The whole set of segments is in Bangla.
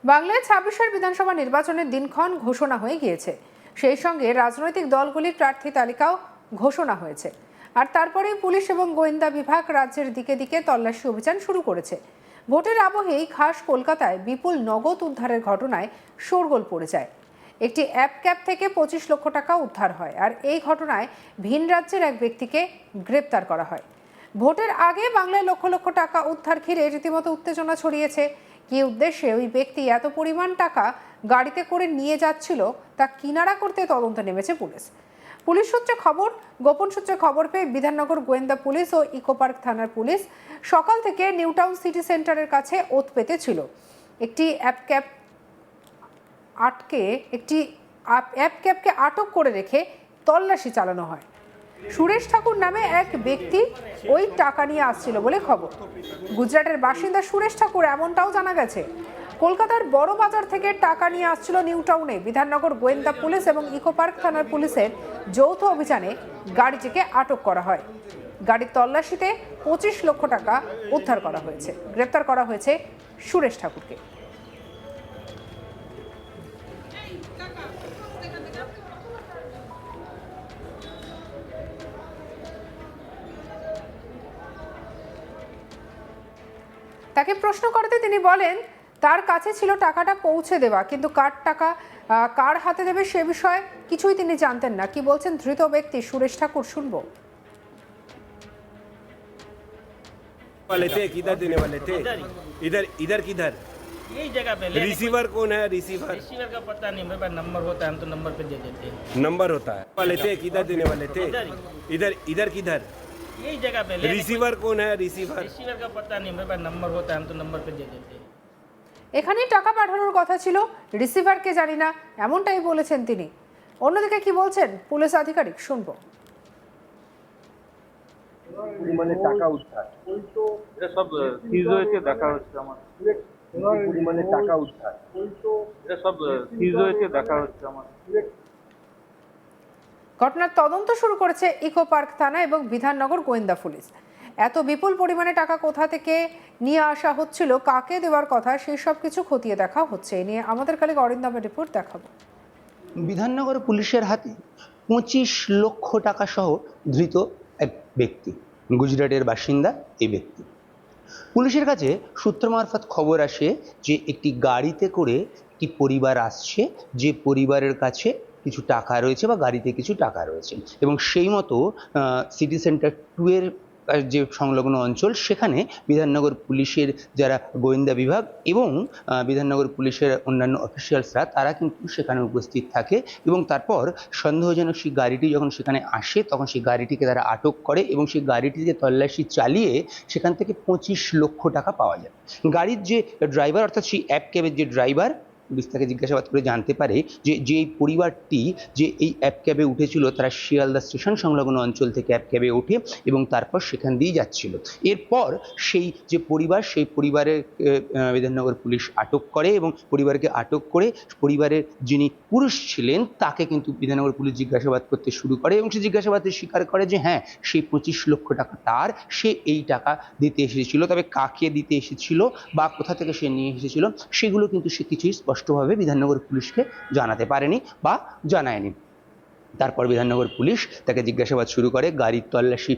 বাংলায় ২৬ বিধানসভা নির্বাচনের দিনক্ষণ ঘোষণা হয়ে গিয়েছে। সেই সঙ্গে রাজনৈতিক দলগুলির প্রার্থী তালিকাও ঘোষণা হয়েছে। আর তারপরেই পুলিশ এবং গোয়েন্দা বিভাগ রাজ্যের দিকে দিকে তল্লাশি অভিযান শুরু করেছে। ভোটের আবহেই খাস কলকাতায় বিপুল নগদ উদ্ধারের ঘটনায় শোরগোল পড়ে যায়। একটি অ্যাপ ক্যাব থেকে ২৫ লক্ষ টাকা উদ্ধার হয়, আর এই ঘটনায় ভিন রাজ্যের এক ব্যক্তিকে গ্রেপ্তার করা হয়। ভোটের আগে বাংলায় লক্ষ লক্ষ টাকা উদ্ধার ঘিরে রীতিমতো উত্তেজনা ছড়িয়েছে। কি উদ্দেশ্যে ওই ব্যক্তি এত পরিমাণ টাকা গাড়িতে করে নিয়ে যাচ্ছিল তা কিনারা করতে তদন্তে নেমেছে পুলিশ। পুলিশ সূত্রে খবর, গোপন সূত্রে খবর পেয়ে বিধাননগর গোয়েন্দা পুলিশ ও ইকো পার্ক থানার পুলিশ সকাল থেকে নিউ টাউন সিটি সেন্টারের কাছে ওত পেতে ছিল। একটি অ্যাপ ক্যাবকে আটক করে রেখে তল্লাশি চালানো হয়। সুরেশ ঠাকুর নামে এক ব্যক্তি ওই টাকা নিয়ে আসছিল বলে খবর। গুজরাটের বাসিন্দা সুরেশ ঠাকুর এমনটাও জানা গেছে। কলকাতার বড় বাজার থেকে টাকা নিয়ে আসছিল নিউ টাউনে। বিধাননগর গোয়েন্দা পুলিশ এবং ইকো পার্ক থানার পুলিশের যৌথ অভিযানে গাড়িটিকে আটক করা হয়। গাড়ির তল্লাশিতে ২৫ লক্ষ টাকা উদ্ধার করা হয়েছে। গ্রেপ্তার করা হয়েছে সুরেশ ঠাকুরকে। তাকে প্রশ্ন করতে তিনি বলেন তার কাছে ছিল টাকাটা পৌঁছে দেওয়া, কিন্তু কার টাকা কার হাতে দেবে সে বিষয়ে কিছুই তিনি জানতেন না। কি বলছেন ধৃত ব্যক্তি সুরেশ ঠাকুর, শুনবো। वाले थे किधर देने वाले थे? इधर इधर किधर? यही जगह पे रिसीवर कौन है? रिसीवर का पता नहीं, मेरे पास नंबर होता है, हम तो नंबर पे दे देते हैं। नंबर होता है वाले थे किधर देने वाले थे? इधर इधर किधर? यही जगह पे रिसीवर कौन है? रिसीवर का पता नहीं, मेरे पास नंबर होता है, हम तो नंबर पे दे देते हैं। এখানেই টাকা পাঠানোর কথা ছিল, রিসিভারকে জানি না, এমনটাই বলেছেন তিনি। অন্যদিকে কি বলছেন পুলিশ আধিকারিক, শুনবো। পরিমাণে টাকা উদ্ধার, এটা সব সিজ হয়েছে, দেখা হচ্ছে আমার। পরিমাণে টাকা উদ্ধার, এটা সব সিজ হয়েছে, দেখা হচ্ছে আমার। ঘটনার তদন্ত শুরু করেছে ইকো পার্ক থানা এবং বিধাননগর গোয়েন্দা পুলিশ। এত বিপুল পরিমাণে টাকা কোথা থেকে নিয়ে আসা হচ্ছিল, কাকে দেওয়ার কথা, সেই সব কিছু খতিয়ে দেখা হচ্ছে। এ নিয়ে আমাদের কালিক অরিন্দমের রিপোর্ট দেখাবো। বিধাননগর পুলিশের হাতে ২৫ লক্ষ টাকা সহ ধৃত এক ব্যক্তি, গুজরাটের বাসিন্দা এই ব্যক্তি। পুলিশের কাছে সূত্র মারফত খবর আসে যে একটি গাড়িতে করে একটি পরিবার আসছে, যে পরিবারের কাছে কিছু টাকা রয়েছে বা গাড়িতে কিছু টাকা রয়েছে, এবং সেই মতো সিটি সেন্টার 2 এর যে সংলগ্ন অঞ্চল, সেখানে বিধাননগর পুলিশের যারা গোয়েন্দা বিভাগ এবং বিধাননগর পুলিশের অন্যান্য অফিসিয়ালসরা তারা কিন্তু সেখানে উপস্থিত থাকে, এবং তারপর সন্দেহজনক সেই গাড়িটি যখন সেখানে আসে তখন সেই গাড়িটিকে তারা আটক করে এবং সেই গাড়িটিকে তল্লাশি চালিয়ে সেখান থেকে ২৫ লক্ষ টাকা পাওয়া যায়। গাড়ির যে ড্রাইভার, অর্থাৎ সেই অ্যাপ ক্যাবের যে ড্রাইভার, পুলিশ তাকে জিজ্ঞাসাবাদ করে জানতে পারে যে পরিবারটি যে এই অ্যাপ ক্যাবে উঠেছিল তারা শিয়ালদা স্টেশন সংলগ্ন অঞ্চল থেকে অ্যাপ ক্যাবে ওঠে এবং তারপর সেখান দিয়েই যাচ্ছিল। এরপর সেই যে পরিবার, সেই পরিবারের বিধাননগর পুলিশ আটক করে এবং পরিবারকে আটক করে পরিবারের যিনি পুরুষ ছিলেন তাকে কিন্তু বিধাননগর পুলিশ জিজ্ঞাসাবাদ করতে শুরু করে এবং সে জিজ্ঞাসাবাদে স্বীকার করে যে হ্যাঁ, সেই ২৫ লক্ষ টাকা তার, সে এই টাকা দিতে এসেছিল। তবে কাকে দিতে এসেছিল বা কোথা থেকে সে নিয়ে এসেছিল সেগুলো কিন্তু সে কিছুই স্পষ্টভাবে বিধাননগর পুলিশকে জানাতে পারেনি বা জানায়নি। তারপর বিধাননগর পুলিশ তাকে জিজ্ঞাসাবাদ শুরু করে, গাড়ির তল্লাশি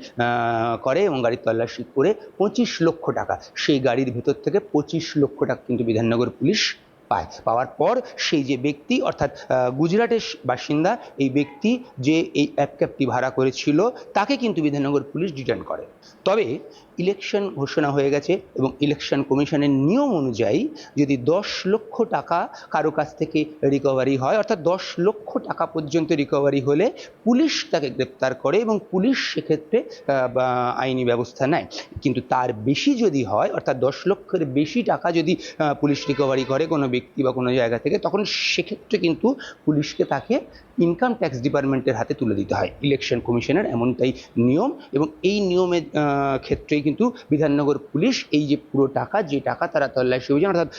করে এবং গাড়ির তল্লাশি করে ২৫ লক্ষ টাকা, সেই গাড়ির ভেতর থেকে ২৫ লক্ষ টাকা কিন্তু বিধাননগর পুলিশ পায়। পাওয়ার পর সেই যে ব্যক্তি, অর্থাৎ গুজরাটের বাসিন্দা এই ব্যক্তি যে এই অ্যাপ ক্যাবটি ভাড়া করেছিল, তাকে কিন্তু বিধাননগর পুলিশ ডিটেইন করে। তবে ইলেকশন ঘোষণা হয়ে গেছে এবং ইলেকশন কমিশনের নিয়ম অনুযায়ী যদি ১০ লক্ষ টাকা কারো কাছ থেকে রিকভারি হয়, অর্থাৎ ১০ লক্ষ টাকা পর্যন্ত রিকভারি হলে পুলিশ তাকে গ্রেপ্তার করে এবং পুলিশ সেক্ষেত্রে আইনি ব্যবস্থা নেয়। কিন্তু তার বেশি যদি হয়, অর্থাৎ ১০ লক্ষের বেশি টাকা যদি পুলিশ রিকভারি করে কোনো ব্যক্তি বা কোনো জায়গা থেকে, তখন সেক্ষেত্রে কিন্তু পুলিশকে তাকে ইনকাম ট্যাক্স ডিপার্টমেন্টের হাতে তুলে দিতে হয়। ইলেকশন কমিশনের এমনটাই নিয়ম এবং এই নিয়মের ক্ষেত্রেই কিন্তু বিধাননগর পুলিশ এই যে পুরো টাকা, যে টাকা তারা তল্লাশি অভিযান অর্থাৎ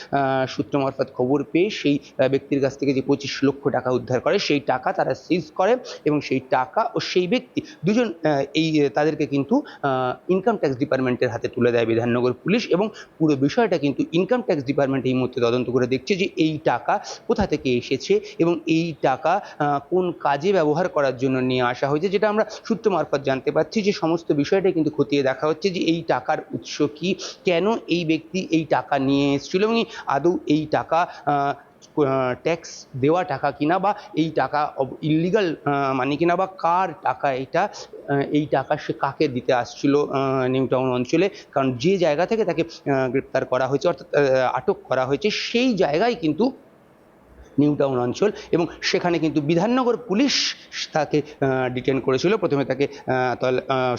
সূত্র মারফত খবর পেয়ে সেই ব্যক্তির কাছ থেকে যে 25 লক্ষ টাকা উদ্ধার করে, সেই টাকা তারা সিজ করে এবং সেই টাকা ও সেই ব্যক্তি দুজন তাদেরকে কিন্তু ইনকাম ট্যাক্স ডিপার্টমেন্টের হাতে তুলে দেয় বিধাননগর পুলিশ। এবং পুরো বিষয়টা কিন্তু ইনকাম ট্যাক্স ডিপার্টমেন্ট এই মুহূর্তে তদন্ত করে দেখছে যে এই টাকা কোথা থেকে এসেছে এবং এই টাকা কোন কাজে ব্যবহার করার জন্য নিয়ে আসা হয়েছে, যেটা আমরা সূত্র মারফত জানতে পারছি যে সমস্ত বিষয়টা কিন্তু খতিয়ে দেখা হচ্ছে যে এই টাকার উৎস কি, কেন এই ব্যক্তি এই টাকা নিয়ে এসেছিল এবং আদৌ এই টাকা ট্যাক্স দেওয়া টাকা কিনা বা এই টাকা ইলিগাল মানে কিনা বা কার টাকা এটা, এই টাকা সে কাকে দিতে আসছিল নিউ টাউন অঞ্চলে। কারণ যে জায়গা থেকে তাকে গ্রেপ্তার করা হয়েছে অর্থাৎ আটক করা হয়েছে সেই জায়গায় কিন্তু নিউ টাউন অঞ্চল এবং সেখানে কিন্তু বিধাননগর পুলিশ তাকে ডিটেন করেছিল। প্রথমে তাকে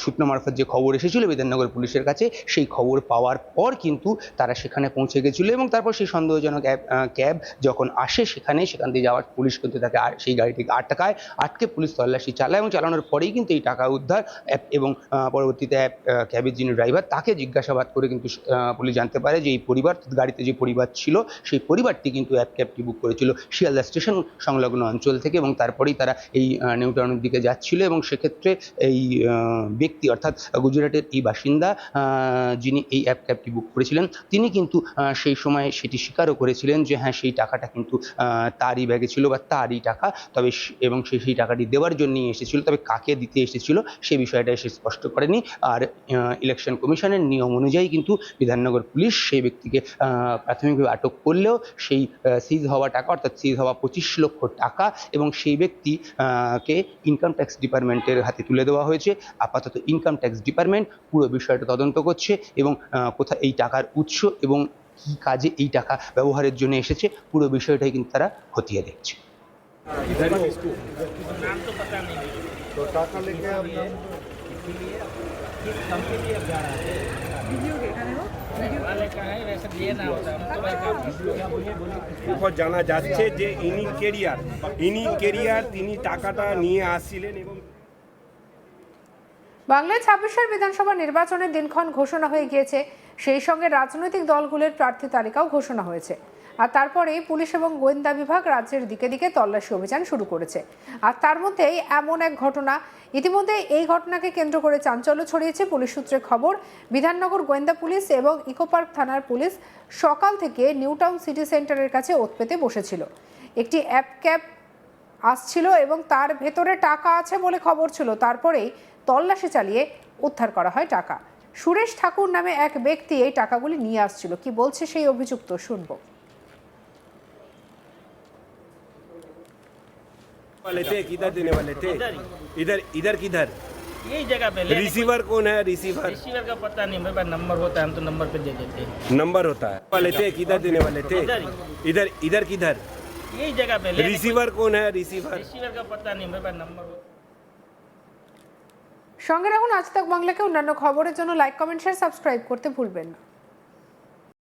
সূত্র মারফত যে খবর এসেছিল বিধাননগর পুলিশের কাছে, সেই খবর পাওয়ার পর কিন্তু তারা সেখানে পৌঁছে গেছিলো এবং তারপর সেই সন্দেহজনক ক্যাব যখন আসে সেখান দিয়ে যাওয়ার পুলিশ কিন্তু তাকে সেই গাড়িটিকে আটকে পুলিশ তল্লাশি চালায় এবং চালানোর পরেই কিন্তু এই টাকা উদ্ধার এবং পরবর্তীতে ক্যাবের যিনি ড্রাইভার তাকে জিজ্ঞাসাবাদ করে কিন্তু পুলিশ জানতে পারে যে এই পরিবার, গাড়িতে যে পরিবার ছিল সেই পরিবারটি কিন্তু ক্যাবটি বুক করেছিল শিয়ালদা স্টেশন সংলগ্ন অঞ্চল থেকে এবং তারপরেই তারা এই নিউ টাউনের দিকে যাচ্ছিল। এবং সেক্ষেত্রে এই ব্যক্তি অর্থাৎ গুজরাটের এই বাসিন্দা যিনি এই ক্যাবটি বুক করেছিলেন তিনি কিন্তু সেই সময় সেটি স্বীকারও করেছিলেন যে হ্যাঁ সেই টাকাটা কিন্তু তারই ব্যাগে ছিল বা তারই টাকা, তবে এবং সেই টাকাটি দেওয়ার জন্যই এসেছিল, তবে কাকে দিতে এসেছিল সেই বিষয়টা সে স্পষ্ট করেনি। আর ইলেকশন কমিশনের নিয়ম অনুযায়ী কিন্তু বিধাননগর পুলিশ সেই ব্যক্তিকে প্রাথমিকভাবে আটক করলেও সেই সিজ হওয়া টাকা অর্থাৎ সিজ হওয়া 25 লক্ষ টাকা এবং সেই ব্যক্তি কে ইনকাম ট্যাক্স ডিপার্টমেন্টের হাতে তুলে দেওয়া হয়েছে। আপাতত ইনকাম ট্যাক্স ডিপার্টমেন্ট পুরো বিষয়টা তদন্ত করছে এবং কোথায় এই টাকার উৎস এবং কী কাজে এই টাকা ব্যবহারের জন্য এসেছে পুরো বিষয়টাই কিন্তু তারা খতিয়ে দেখছে। नाम तो पता नहीं है। तो टाका लेके आप किस कंपनी अब जा रहा है? वाले का है वैसे ये ना होता हम तो भाई काम উপর জানা যাচ্ছে যে ইনি কেরিয়ার তিনি টাকাটা নিয়ে আসছিলেন এবং বাংলায় 26 বিধানসভা নির্বাচনের দিনক্ষণ ঘোষণা হয়ে গিয়েছে, সেই সঙ্গে রাজনৈতিক দলগুলোর প্রার্থী তালিকাও ঘোষণা হয়েছে। আর তারপরেই পুলিশ এবং গোয়েন্দা বিভাগ রাজ্যের দিকে দিকে তল্লাশি অভিযান শুরু করেছে। আর তার মধ্যেই এমন এক ঘটনা, ইতিমধ্যে এই ঘটনাকে কেন্দ্র করে চাঞ্চল্য ছড়িয়েছে। পুলিশ সূত্রে খবর, বিধাননগর গোয়েন্দা পুলিশ এবং ইকোপার্ক থানার পুলিশ সকাল থেকে নিউ টাউন সিটি সেন্টারের কাছে ওত পেতে বসেছিল। একটি ক্যাব আসছিল এবং তার ভেতরে টাকা আছে বলে খবর ছিল। তারপরেই তল্লাশি চালিয়ে উদ্ধার করা হয় টাকা। সুরেশ ঠাকুর নামে এক ব্যক্তি এই টাকাগুলি নিয়ে আসছিল। কি বলছে সেই অভিযুক্ত শুনবো। वाले थे किधर देने वाले थे? इधर किधर? यही जगह पे ले रिसीवर कौन है? रिसीवर का पता नहीं, मेरे पास नंबर होता है हम तो नंबर पे दे देते हैं। नंबर होता है वाले थे किधर देने वाले थे? इधर किधर? यही जगह पे ले रिसीवर कौन है? रिसीवर का पता नहीं, मेरे पास नंबर होता है। সঙ্গে রাখুন আজ তাক বাংলাকে। অন্যান্য খবরের জন্য লাইক, কমেন্ট, শেয়ার, সাবস্ক্রাইব করতে ভুলবেন না।